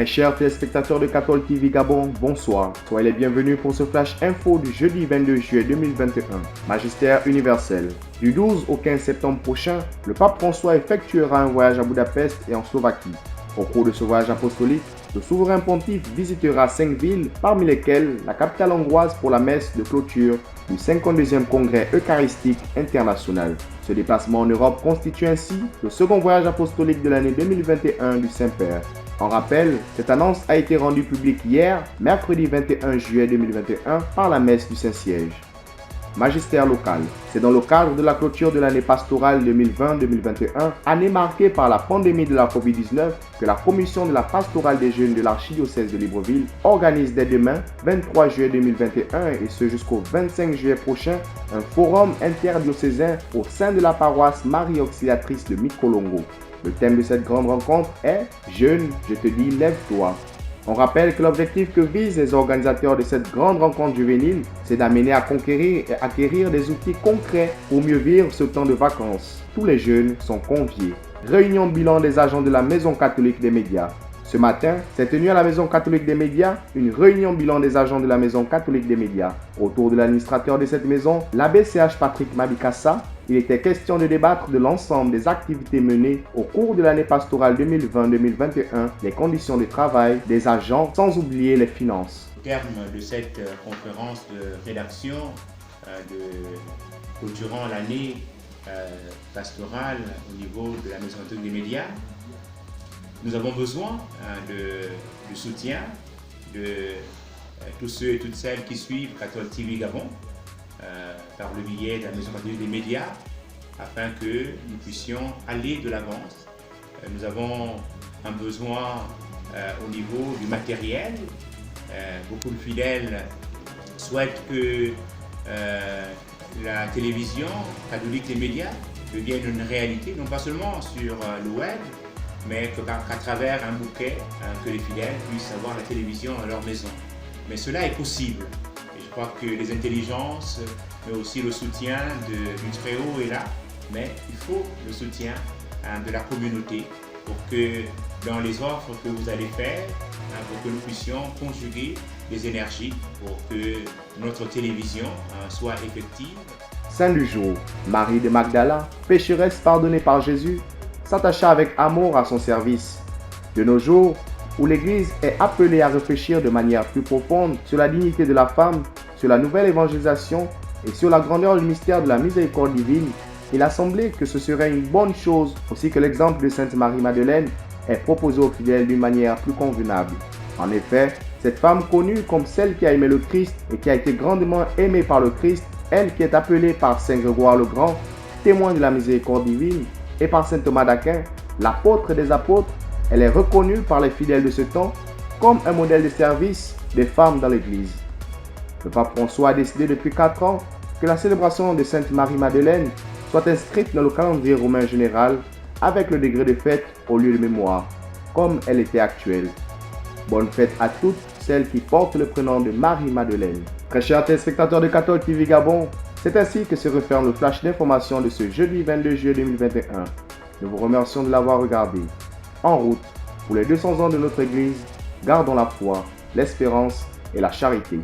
Très chers téléspectateurs de Cathol TV Gabon, bonsoir. Soyez les bienvenus pour ce flash info du jeudi 22 juillet 2021. Magistère universel. Du 12 au 15 septembre prochain, le pape François effectuera un voyage à Budapest et en Slovaquie. Au cours de ce voyage apostolique, le souverain pontife visitera 5 villes, parmi lesquelles la capitale hongroise pour la messe de clôture du 52e Congrès Eucharistique International. Ce déplacement en Europe constitue ainsi le second voyage apostolique de l'année 2021 du Saint-Père. En rappel, cette annonce a été rendue publique hier, mercredi 21 juillet 2021, par la messe du Saint-Siège. Magistère local. C'est dans le cadre de la clôture de l'année pastorale 2020-2021, année marquée par la pandémie de la Covid-19, que la commission de la pastorale des jeunes de l'archidiocèse de Libreville organise dès demain, 23 juillet 2021 et ce jusqu'au 25 juillet prochain, un forum interdiocésain au sein de la paroisse Marie Auxiliatrice de Mikolongo. Le thème de cette grande rencontre est « Jeune, je te dis, lève-toi ». On rappelle que l'objectif que visent les organisateurs de cette grande rencontre juvénile, c'est d'amener à conquérir et acquérir des outils concrets pour mieux vivre ce temps de vacances. Tous les jeunes sont conviés. Réunion bilan des agents de la Maison catholique des médias. Ce matin, s'est tenue à la Maison catholique des médias une réunion bilan des agents de la Maison catholique des médias. Autour de l'administrateur de cette maison, l'abbé CH Patrick Mabikassa, il était question de débattre de l'ensemble des activités menées au cours de l'année pastorale 2020-2021, les conditions de travail des agents, sans oublier les finances. Au terme de cette conférence de rédaction, clôturant l'année pastorale au niveau de la Maison catholique des médias, nous avons besoin du soutien de tous ceux et toutes celles qui suivent Cathol TV Gabon par le biais de la Maison catholique des médias afin que nous puissions aller de l'avance. Nous avons un besoin au niveau du matériel. Beaucoup de fidèles souhaitent que la télévision catholique des médias devienne une réalité, non pas seulement sur le web, mais qu'à travers un bouquet, que les fidèles puissent avoir la télévision à leur maison. Mais cela est possible. Et je crois que les intelligences, mais aussi le soutien du Très-Haut est là, mais il faut le soutien de la communauté pour que dans les offres que vous allez faire, pour que nous puissions conjuguer les énergies pour que notre télévision soit effective. Saint du jour, Marie de Magdala, pécheresse pardonnée par Jésus, s'attacha avec amour à son service. De nos jours, où l'Église est appelée à réfléchir de manière plus profonde sur la dignité de la femme, sur la nouvelle évangélisation et sur la grandeur du mystère de la miséricorde divine, il a semblé que ce serait une bonne chose aussi que l'exemple de Sainte Marie-Madeleine est proposé aux fidèles d'une manière plus convenable. En effet, cette femme connue comme celle qui a aimé le Christ et qui a été grandement aimée par le Christ, elle qui est appelée par Saint Grégoire le Grand, témoin de la miséricorde divine, et par Saint Thomas d'Aquin, l'apôtre des apôtres, elle est reconnue par les fidèles de ce temps comme un modèle de service des femmes dans l'Église. Le pape François a décidé depuis 4 ans que la célébration de Sainte Marie-Madeleine soit inscrite dans le calendrier romain général avec le degré de fête au lieu de mémoire, comme elle était actuelle. Bonne fête à toutes celles qui portent le prénom de Marie-Madeleine. Très chers téléspectateurs de Cathol TV Gabon, c'est ainsi que se referme le flash d'information de ce jeudi 22 juillet 2021. Nous vous remercions de l'avoir regardé. En route pour les 200 ans de notre Église, gardons la foi, l'espérance et la charité.